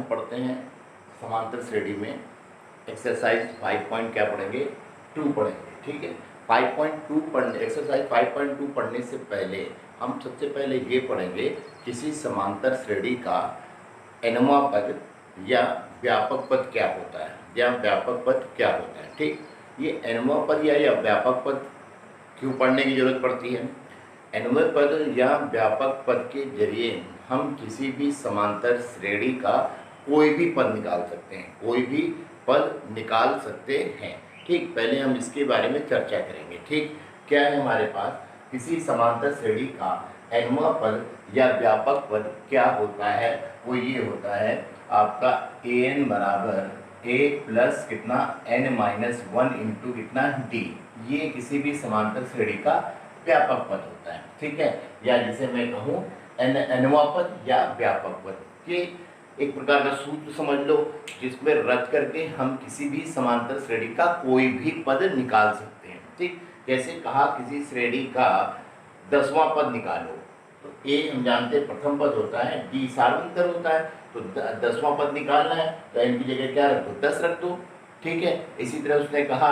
पढ़ते हैं समांतर श्रेणी में एक्सरसाइज 5 पॉइंट क्या पढ़ेंगे 2 पढ़ेंगे। ठीक है, 5.2 पढ़ने एक्सरसाइज 5.2 पढ़ने से पहले हम सबसे पहले ये पढ़ेंगे किसी समांतर श्रेणी का एनवा पद या व्यापक पद क्या होता है या व्यापक पद क्या होता है। ठीक, ये एनवा पद या व्यापक पद क्यों पढ़ने की जरूरत पड़ती है। एनवा पद या व्यापक पद के जरिए हम किसी भी समांतर श्रेणी का कोई भी पद निकाल सकते हैं, कोई भी पद निकाल सकते हैं। ठीक, पहले हम इसके बारे में चर्चा करेंगे। ठीक, क्या है हमारे पास किसी समांतर श्रेणी का एनवा पद या व्यापक पद क्या होता है, वो ये होता है आपका ए एन बराबर ए प्लस कितना एन माइनस 1 इंटू कितना डी। ये किसी भी समांतर श्रेणी का व्यापक पद होता है। ठीक है, या जिसे मैं कहूँ एनवा पद या व्यापक पद के एक प्रकार का सूत्र समझ लो, जिसमें रख करके हम किसी भी समांतर श्रेणी का कोई भी पद निकाल सकते हैं। ठीक, जैसे कहा किसी श्रेणी का 10वां पद निकालो, तो ए हम जानते हैं प्रथम पद होता है, डी सार्वंतर होता है, तो 10वां पद निकालना है तो एन की जगह क्या रख दो 10 रख दो। ठीक है, इसी तरह उसने कहा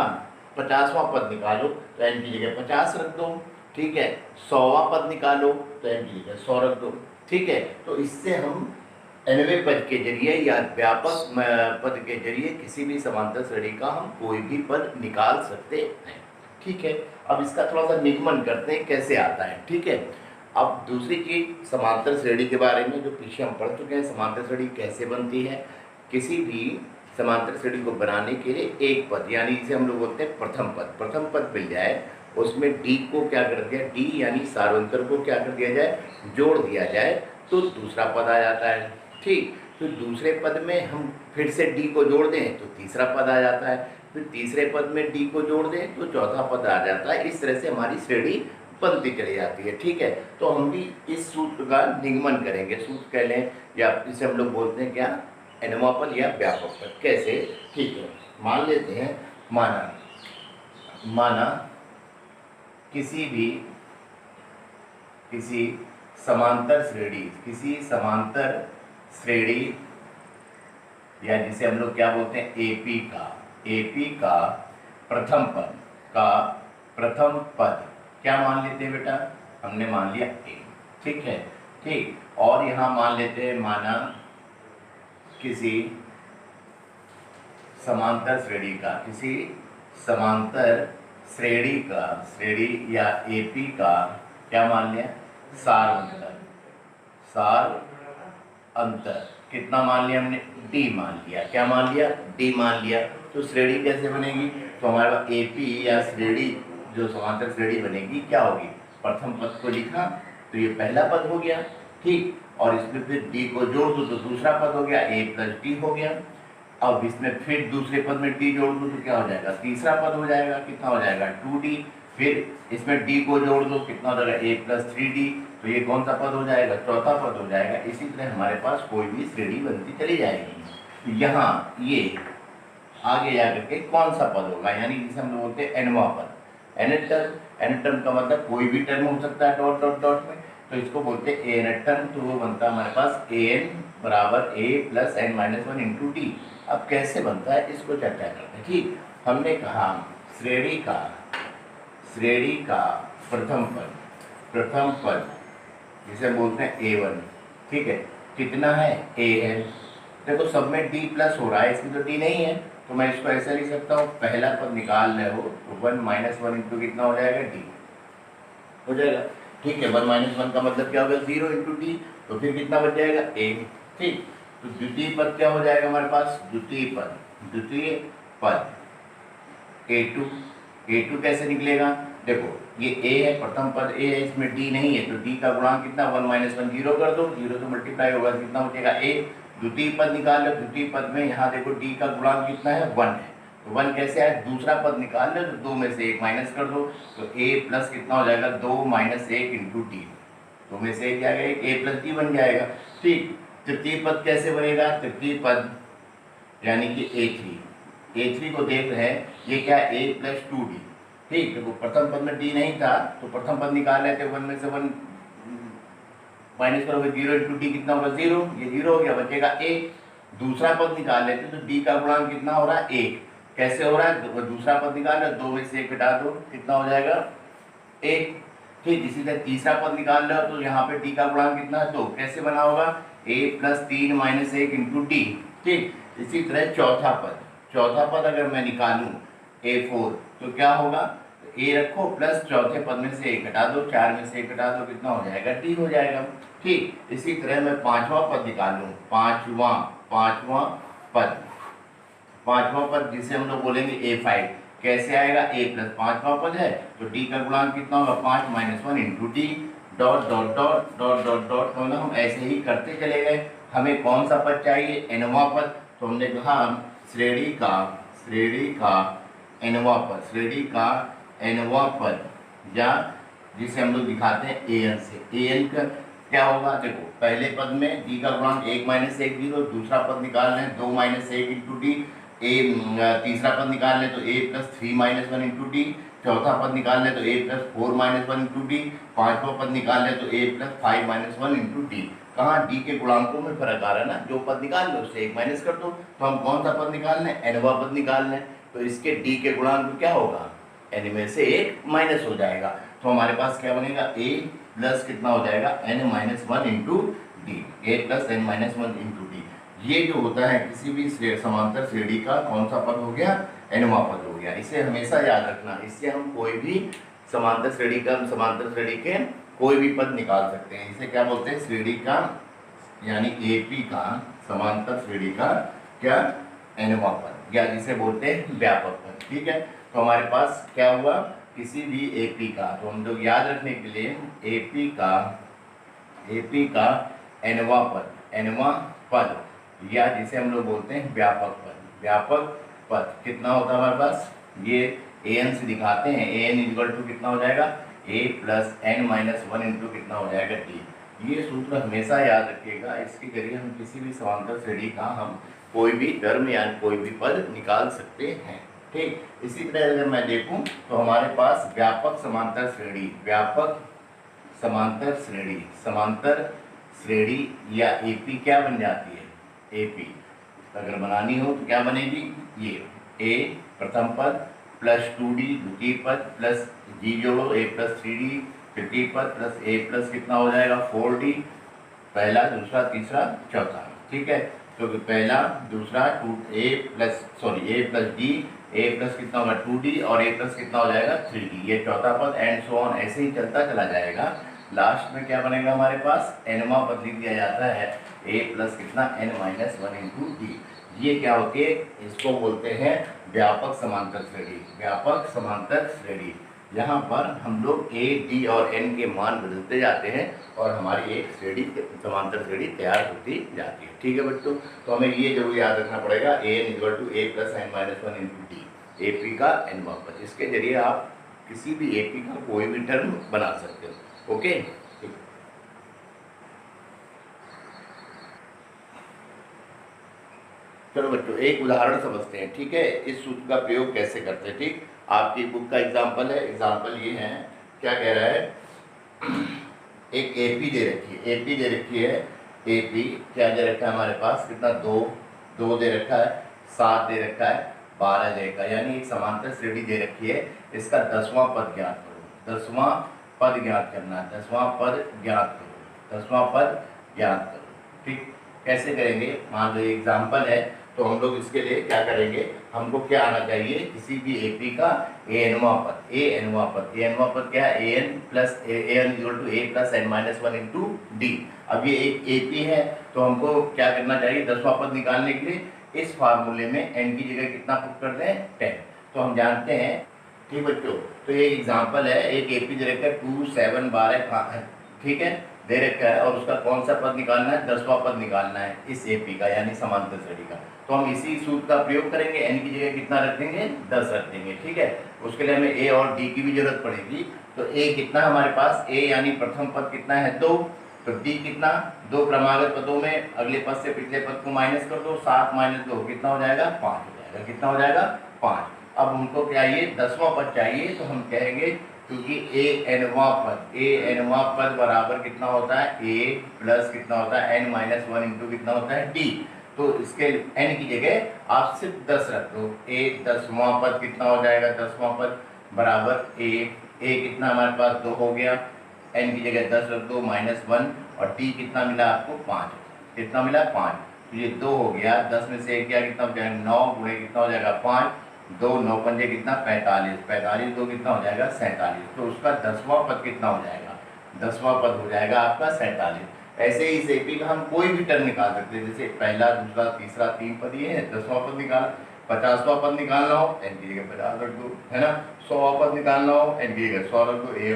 50वां पद निकालो तो एन की जगह 50 रख दो। ठीक है, 100वां पद निकालो तो एन की जगह 100 रख दो। ठीक है, तो इससे हम एनवे पद के जरिए या व्यापक पद के जरिए किसी भी समांतर श्रेणी का हम कोई भी पद निकाल सकते हैं। ठीक है, अब इसका थोड़ा सा निगमन करते हैं कैसे आता है। ठीक है, अब दूसरी चीज समांतर श्रेणी के बारे में जो पीछे हम पढ़ चुके हैं, समांतर श्रेणी कैसे बनती है। किसी भी समांतर श्रेणी को बनाने के लिए एक पद यानी जिसे हम लोग बोलते हैं प्रथम पद मिल जाए, उसमें डी को क्या कर दिया, डी यानी सार्वंतर को क्या कर दिया जाए, जोड़ दिया जाए, तो दूसरा पद आ जाता है। ठीक, तो दूसरे पद में हम फिर से डी को जोड़ दें तो तीसरा पद आ जाता है, फिर तीसरे पद में डी को जोड़ दें तो चौथा पद आ जाता है। इस तरह से हमारी श्रेणी बनती चली जाती है। ठीक है, तो हम भी इस सूत्र का निगमन करेंगे, सूत्र कह लें या इसे हम लोग बोलते हैं क्या, एनवा पद या व्यापक पद। कैसे, ठीक है, मान लेते हैं माना किसी समांतर श्रेणी या जिसे हम लोग क्या बोलते हैं एपी का प्रथम पद क्या मान लेते हैं बेटा, हमने मान लिया ए। ठीक है, ठीक, और यहाँ मान लेते हैं माना किसी समांतर श्रेणी या एपी का क्या मान लिया, सार अंतर कितना मान लिया हमने, डी मान लिया। क्या मान लिया, डी मान लिया। तो श्रेणी कैसे बनेगी, तो हमारे पास एपी या श्रेणी जो समांतर श्रेणी बनेगी क्या होगी, प्रथम पद को लिखा तो ये पहला पद हो गया। ठीक, और इसमें फिर डी को जोड़ दो तो दूसरा पद हो गया, ए प्लस डी हो गया। अब इसमें फिर दूसरे पद में डी जोड़ दो तो क्या हो जाएगा, तीसरा पद हो जाएगा, कितना हो जाएगा 2d। फिर इसमें डी को जोड़ दो कितना हो जाएगा, a प्लस 3d, तो ये कौन सा पद हो जाएगा, चौथा पद हो जाएगा। इसी तरह हमारे पास कोई भी श्रेणी बनती चली जाएगी। यहाँ ये आगे जाकर के कौन सा पद होगा, यानी जिसे हम लोग बोलते हैं एनवा पद। एन टर्म का मतलब कोई भी टर्म हो सकता है डॉट डॉट डॉट में, तो इसको बोलते हैं ए एन टर्म। तो वो बनता है हमारे पास ए एन बराबर A plus N minus 1 into D. अब कैसे बनता है इसको चर्चा करते हैं। ठीक, हमने कहा श्रेणी का प्रथम पद जिसे बोलते हैं a1। ठीक है, कितना है a है, देखो सब में d प्लस हो रहा है, इसमें तो d नहीं है, तो मैं इसको ऐसे लिख सकता हूँ, पहला पद निकाल रहे हो तो 1 माइनस 1 इंटू कितना हो जाएगा, d हो जाएगा। ठीक है, 1 माइनस 1 का मतलब क्या होगा, 0 इंटू डी, तो फिर कितना बच जाएगा a। ठीक, तो द्वितीय पद क्या हो जाएगा हमारे पास, द्वितीय पद a2 कैसे निकलेगा, देखो ये a है, प्रथम पद a है, इसमें d नहीं है, तो d का गुणांक कितना 1 माइनस 1 0 कर दो, 0 से मल्टीप्लाई होगा कितना हो जाएगा a। द्वितीय पद निकाल लो, द्वितीय पद में यहाँ देखो d का गुणांक कितना है 1 है, तो 1 कैसे आए, दूसरा पद निकाल लो तो 2 में से 1 माइनस कर दो, तो a प्लस कितना हो जाएगा 2 माइनस 1 इंटू डी, 2 में से 1 जाएगा, a प्लस डी बन जाएगा। ठीक, तृतीय पद कैसे बनेगा, तृतीय पद यानी कि a3 को देख रहे हैं, ये क्या a प्लस 2d। ठीक, देखो प्रथम पद में d नहीं था तो प्रथम पद निकाल लेते, 1 में से 1 माइनस करोगे 0 इंटू डी कितना होगा 0, ये 0 हो गया, बचेगा a। दूसरा पद निकाल लेते तो डी का गुणांक कितना हो रहा है 1। कैसे हो रहा है, दूसरा पद निकाल लो, 2 में से 1 घटा दो, कितना हो जाएगा 1। ठीक, इसी तरह तीसरा पद निकाल लो तो यहाँ पे डी का गुणांक कितना है 2। कैसे बना होगा a + 3 - 1 × d। ठीक, इसी तरह चौथा पद अगर मैं निकालूं a4 तो क्या होगा, a रखो प्लस चौथे पद में से 1 घटा दो, 4 में से 1 घटा दो, कितना हो जाएगा d हो जाएगा। ठीक, इसी तरह मैं पांचवा पद निकालूं, पांचवा पद जिसे हम लोग बोलेंगे a5। कैसे आएगा, a + पांचवा पद है तो d का गुणांक कितना होगा 5 - 1 × d dot dot dot dot dot dot, मतलब हम ऐसे ही करते चले गए। हमें कौन सा पद चाहिए, nवां पद। तो हमने कहा श्रेणी का nवां पद, या जिसे हम लोग दिखाते हैं an से। an का क्या होगा, देखो पहले पद में d का गुणांक 1 - 1 0, दूसरा पद निकाल लें 2 - 1 × d, तीसरा पद निकाल लें तो a + 3 - 1 × d, चौथा पद निकाल लें तो a + 4 - 1 × d, पांचवा पद निकाल लें तो a + 5 - 1 × d। कहाँ d के गुणांकों में फर्क आ रहा है ना, जो पद निकाल लो उससे 1 माइनस कर दो। तो हम कौन सा पद निकाल लें, nवां पद निकाल लें, तो इसके d के गुणांक क्या होगा, n में से 1 माइनस हो जाएगा। तो हमारे पास क्या बनेगा, a प्लस कितना हो जाएगा n - 1 × d, a + n - 1 × d। ये जो होता है किसी भी समांतर श्रेणी का कौन सा पद हो गया, nवां पद हो गया। इसे हमेशा याद रखना, इससे हम कोई भी समांतर श्रेणी के कोई भी पद निकाल सकते हैं। इसे क्या बोलते हैं, श्रेणी का, यानी एपी का, समांतर श्रेणी का क्या, nवां पद, या जिसे बोलते हैं व्यापक पद। ठीक है, तो हमारे पास क्या हुआ, किसी भी एपी का, तो हम लोग याद रखने के लिए एपी का nवां पद, या जिसे हम लोग बोलते हैं व्यापक पद कितना होता है हमारे पास, ये an से दिखाते हैं। an = कितना हो जाएगा, a + n - 1 × कितना हो जाएगा d। ये सूत्र हमेशा याद रखिएगा, इसके जरिए हम किसी भी समांतर श्रेणी का हम कोई भी टर्म या कोई भी पद निकाल सकते हैं। ठीक, इसी तरह अगर मैं देखूं तो हमारे पास व्यापक समांतर श्रेणी या एपी क्या बन जाती है, एपी अगर बनानी हो तो क्या बनेगी, ये a प्रथम पद प्लस 2d द्वितीय पद प्लस g जोड़ो a + 3d तृतीय पद प्लस a प्लस कितना हो जाएगा 4d, पहला दूसरा तीसरा चौथा। ठीक है, तो पहला दूसरा a + d, a प्लस कितना होगा 2d और a प्लस कितना हो जाएगा 3d, ये चौथा पद एंड सो ऑन, ऐसे ही चलता चला जाएगा। लास्ट में क्या बनेगा हमारे पास, nवां पद लिख दिया जाता है a प्लस कितना n - 1 × d। ये क्या होती है, इसको बोलते हैं व्यापक समांतर श्रेणी। यहाँ पर हम लोग a, d और n के मान बदलते जाते हैं और हमारी एक समांतर श्रेणी तैयार होती जाती है। ठीक है बच्चों, तो हमें ये जरूर याद रखना पड़ेगा, an = a + n - 1 × d, AP का nवां पद। इसके जरिए आप किसी भी एपी का कोई भी टर्म बना सकते हो। ओके, चलो बच्चों एक उदाहरण समझते हैं। ठीक है, इस सूत्र का प्रयोग कैसे करते हैं। ठीक, आपकी बुक का एग्जाम्पल है। एग्जाम्पल ये है, क्या कह रहा है, एक एपी दे रखी है, एपी क्या दे रखा है हमारे पास, कितना 2 दे रखा है, 7 दे रखा है, 12 दे रखा है, यानी एक समांतर श्रेणी दे रखी है। इसका 10वां पद ज्ञात करो, 10वां पद ज्ञात करना है, 10वां पद ज्ञात करो। ठीक, कैसे करेंगे, मान लो एग्जाम्पल है तो हम लोग इसके लिए क्या करेंगे, हमको क्या आना चाहिए, किसी भी एपी का nवां पद क्या है, an = a + n - 1 × d। अब ये एक एपी है तो हमको क्या करना चाहिए, 10वां पद निकालने के लिए इस फार्मूले में n की जगह कितना पुट कर दें, 10। तो हम जानते हैं। ठीक बच्चों, तो ये एग्जाम्पल है, एक एपी दे रखा है 2 7 12, ठीक है, दे रखा है, और उसका कौन सा पद निकालना है, 10वां पद निकालना है इस एपी का, यानी समांतर श्रेणी का। तो हम इसी सूत्र का प्रयोग करेंगे, n की जगह कितना रख देंगे, 10 रख देंगे। ठीक है, उसके लिए हमें a और d की भी जरूरत पड़ेगी। तो a कितना हमारे पास, a यानी प्रथम पद कितना है 2, तो d कितना, 2 क्रमागत पदों में अगले पद से पिछले पद को माइनस कर दो, 7 - 2 कितना हो जाएगा, 5 हो जाएगा। कितना हो जाएगा, 5। अब हमको क्या ये 10वां पद चाहिए, तो हम कहेंगे क्योंकि a nवां पद बराबर कितना होता है, a प्लस कितना होता है n - 1 × कितना होता है d। तो इसके n की जगह आप सिर्फ 10 रख दो। a 10वां पद कितना हो जाएगा, 10वां पद बराबर a कितना हमारे पास 2 हो गया, n की जगह 10 रख दो -1 और t कितना मिला आपको 5, कितना मिला 5, तो ये 2 हो गया, 10 में से 1 गया कितना हो जाएगा 9 गुणे कितना हो जाएगा 5, 2 9 पंजे कितना 45, 45 2 कितना हो जाएगा 47, तो उसका 10वां पद कितना हो जाएगा, 10वां पद हो जाएगा आपका 47। ऐसे ही इस एपी का हम कोई भी टर्म निकाल सकते हैं, जैसे पहला दूसरा तीसरा 3 पद ये है, 10वां पद निकाल, 50वां पद निकालना हो n की जगह 50 रख दो, है ना, 100वां पद निकालना हो n की जगह 100 रख दो, a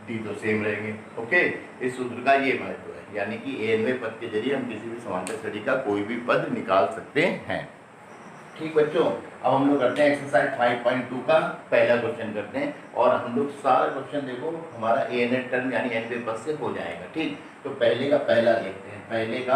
डी तो सेम रहेंगे। ओके, इस सूत्र का ये महत्व है, यानी कि a पद के जरिए हम किसी भी समांतर श्रेणी का कोई भी पद निकाल सकते हैं। ठीक बच्चों, अब हम लोग करते हैं एक्सरसाइज 5.2 का पहला क्वेश्चन करते हैं, और हम लोग सारा क्वेश्चन देखो हमारा a टर्म यानी n पद से हो जाएगा। ठीक, तो पहले का पहला देखते हैं। पहले का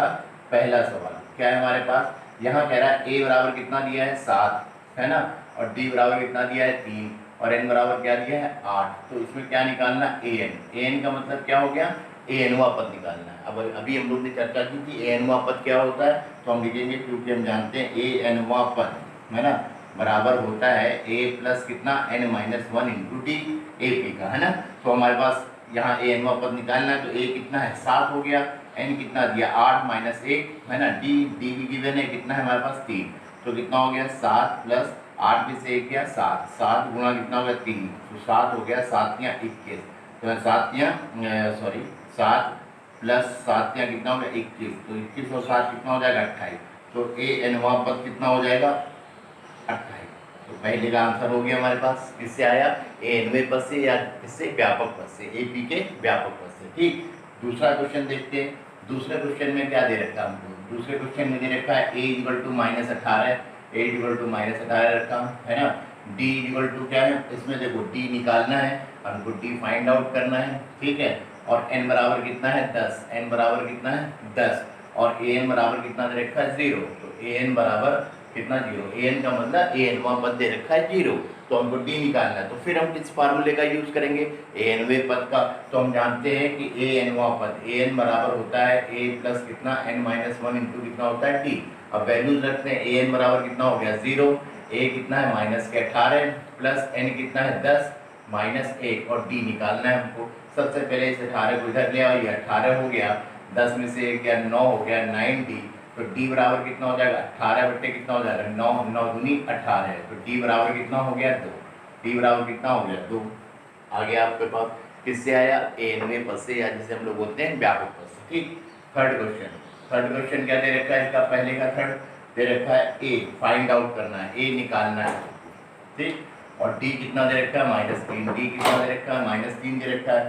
पहला सवाल क्या है हमारे पास, यहाँ कह रहा है a बराबर कितना दिया है 7, है ना, और d बराबर कितना दिया है 3 और n बराबर क्या दिया है 8। तो इसमें क्या निकालना, an का मतलब क्या हो गया, anवां पद निकालना है। अब अभी हम लोग ने चर्चा की थी anवां पद क्या होता है, तो हम लिखेंगे क्योंकि हम जानते हैं anवां पद, है ना, बराबर होता है a प्लस कितना n minus 1 into D AP का, है ना। तो हमारे पास यहाँ anवां पद निकालना है, तो a कितना है 7 हो गया, n कितना दिया 8 माइनस 1, है ना, d भी गिवन है, कितना है हमारे पास 3, तो कितना हो गया 7 प्लस 8 में से 1 गया 7, 7 गुणा कितना हो गया 3, तो 7 हो गया 7 या 21, तो 7 या 7 प्लस 7 या कितना हो गया 21, तो 21 और 7 कितना हो जाएगा 28, तो anवां पद कितना हो जाएगा 28। तो पहले का आंसर हो गया हमारे पास, किससे आया, anवें पद से या किससे, व्यापक पद से, AP के व्यापक पद से। ठीक, दूसरा क्वेश्चन देखते हैं। दूसरे क्वेश्चन में क्या दे रखा है हमको, दूसरे क्वेश्चन में दे रखा है a equal to -18, a equal to -18 रखा है ना, d इक्वल टू क्या है, इसमें देखो d निकालना है, हमको d फाइंड आउट करना है, ठीक है, और n बराबर कितना है 10, n बराबर कितना है 10 और an बराबर कितना दे रखा है 0, तो an बराबर कितना 0, an का मतलब anवां पद दे रखा है 0, तो हमको d निकालना है। तो फिर हम किस फार्मूले का यूज करेंगे, anवें पद का। तो हम जानते हैं कि anवां पद an बराबर होता है a प्लस कितना n माइनस 1 इंटू कितना होता है d। अब वैल्यूज रखते हैं, an बराबर कितना हो गया 0, a कितना है -18 प्लस n कितना है 10 -1 और d निकालना है हमको। सबसे पहले इस 18 को इधर ले आओ, ये 18 हो गया, 10 में से 1 गया 9 हो गया 9d, तो d बराबर कितना हो जाएगा 18 बट्टे कितना हो जाएगा 9, 9 दूनी 18 है, तो d बराबर कितना हो गया 2, d बराबर कितना हो गया 2। आगे आपके पास किससे आया, anवें पद से, या जिसे हम लोग बोलते हैं व्यापक पद से। ठीक, थर्ड क्वेश्चन क्या दे रखा है, इसका पहले का थर्ड दे रखा है a फाइंड आउट करना है, a निकालना है, ठीक, और d कितना दे रखा है -3, d कितना दे रखा है -3 दे रखा है,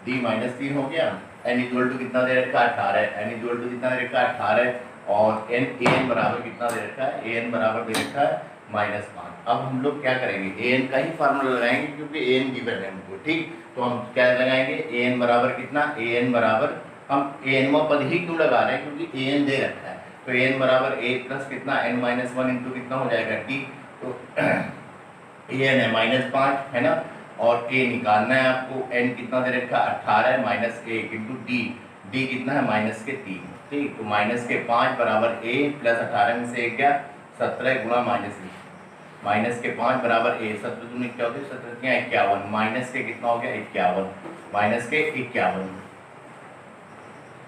d -3 हो गया, n इक्वल टू कितना दे रखा है 18, n इक्वल टू कितना दे रखा है 18 और an बराबर कितना दे रखा है, an बराबर दे रखा है -5। अब हम लोग क्या करेंगे, an का ही फार्मूला लगाएंगे क्योंकि an गिवन है हमको। ठीक, तो हम क्या लगाएंगे, an बराबर कितना, an बराबर हम anवां पद ही क्यों लगा रहे हैं, क्योंकि an दे रखा है, तो an बराबर a प्लस कितना n माइनस 1 इंटू कितना हो जाएगा d, तो an है -5, है ना, और a निकालना है आपको, n कितना दे रखा 18 -1 इंटू d कितना है -3। ठीक, तो -5 बराबर a प्लस 18 में से 1 गया 17 गुणा -5 बराबर a, 17 दूनी क्या होती है, 17 क्या 51, माइनस के कितना हो गया 51।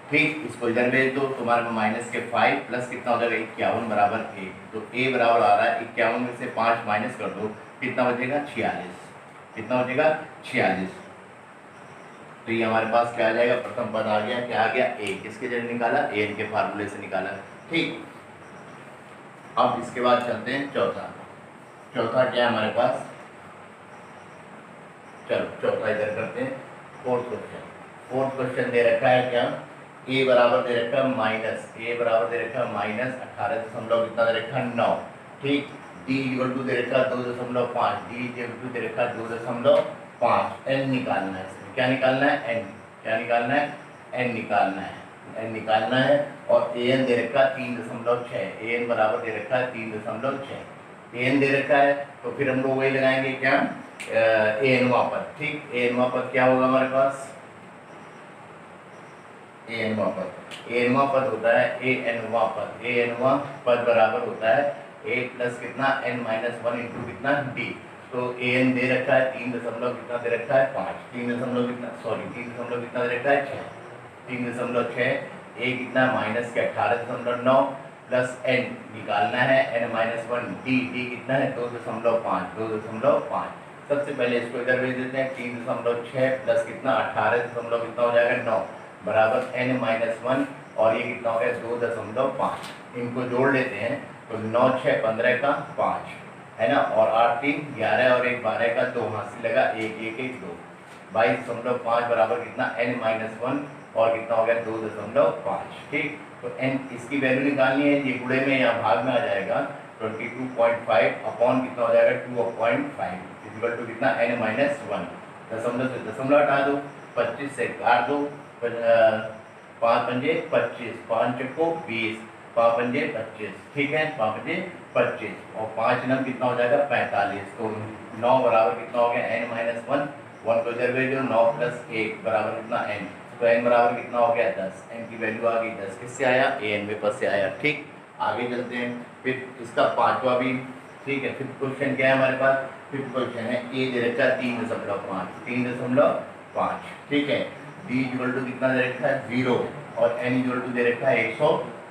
ठीक, इसको इधर भेज दो, तुम्हारे में -5 प्लस कितना हो जाएगा 51 बराबर a, तो a बराबर आ रहा है 51 में से 5 माइनस कर दो, कितना बचेगा 46, कितना बचेगा 46। तो ये हमारे पास क्या आ जाएगा, प्रथम पद आ गया, क्या आ गया a, किसके जरिए निकाला, an के फार्मूले से निकाला। ठीक, अब इसके बाद चलते हैं चौथा क्या है हमारे पास, चलो चौथा इधर करते हैं। फोर्थ क्वेश्चन दे रखा है क्या, a बराबर दे रखा है बराबर दे रखा है -18 कितना दे रखा है 9। ठीक, d इक्वल टू दे रखा है 2.5, d इक्वल टू दे रखा है 2.5, n निकालना है, इसमें क्या निकालना है n, क्या निकालना है n निकालना है, और an दे रखा है 3.6, an बराबर दे रखा है 3.6, an दे रखा है, तो फिर हम लोग वही लगाएंगे क्या, anवां पद। ठीक, anवां पद क्या होगा हमारे पास, ए एनवा पद। ए एनवा पद होता है ए एनवा पद। ए एनवा पद बराबर होता है ए प्लस कितना एन माइनस वन इंटू कितना डी। तो ए एन दे रखा है 3 दशमलव कितना दे रखा है 5, 3 दशमलव कितना 3 दशमलव कितना दे रखा है 6, 3.6। ए कितना माइनस के 18.9 प्लस एन निकालना है n minus one d. D कितना है 2.5, 2.5। सबसे पहले इसको इधर भेज देते हैं 3.6 प्लस कितना 18 कितना हो जाएगा 9 बराबर एन माइनस वन और ये कितना हो गया 2.5। इनको जोड़ लेते हैं तो 9 6 15 का 5 है ना, और 8 3 11 और 1 12 का 2 हासिल लगा 1 1 1 2 22.5 बराबर कितना n माइनस वन और कितना हो गया 2.5। ठीक, तो n इसकी वैल्यू निकालनी है, ये गुणे में या भाग में आ जाएगा 22.5 अपॉन कितना हो जाएगा 2/5 इक्वल टू कितना n माइनस वन। दशमलव से दशमलव हटा दो, 25 से काट दो, 5 पंजे 25, 5 चक्को 20, 5 पंजे 25। ठीक है, 5 पंजे 25 और 5 नम कितना हो जाएगा 45। तो 9 बराबर कितना हो गया n माइनस वन, वन को इधर भेजो 9 प्लस 1 बराबर कितना n, तो n बराबर कितना हो गया 10। n की वैल्यू आ गई 10, किससे आया ए एन में पद से आया। ठीक, आगे चलते हैं फिर इसका पांचवा भी। ठीक है, फिफ्थ क्वेश्चन क्या है हमारे पास, फिफ्थ क्वेश्चन है ए दे रखा है 3.5, 3.5। ठीक है, d इक्वल टू कितना दे रखा है 0 और n इक्वल टू दे रखा है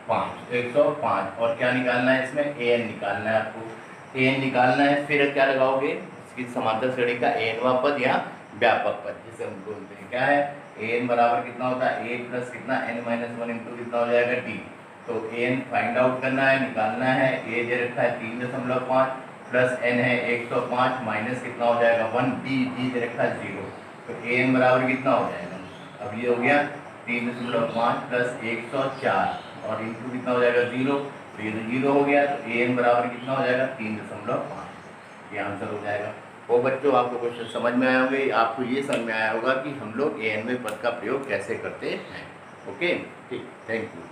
105 और क्या निकालना है इसमें ए एन निकालना है आपको। ए एन निकालना है, फिर क्या लगाओगे इसकी समांतर श्रेणी का ए एनवा पद या व्यापक पद जिसे हम बोलते हैं। क्या है ए एन बराबर कितना होता है ए प्लस कितना एन माइनस वन इंटू कितना हो जाएगा डी। तो ए एन फाइंड आउट करना है, निकालना है। ए दे रखा है 3.5 प्लस एन है 105 माइनस कितना हो जाएगा 1 डी, डी दे रखा है 0। तो ए एन बराबर कितना हो जाएगा, अब ये हो गया 3.5 प्लस 104 और इंटू कितना हो जाएगा 0, तो ये 0 हो गया। तो ए एन बराबर कितना हो जाएगा 3.5, ये आंसर हो जाएगा। वो बच्चों आपको क्वेश्चन समझ में आए होंगे, आपको ये समझ में आया होगा कि हम लोग ए एन में पद का प्रयोग कैसे करते हैं। ओके, ठीक, थैंक यू।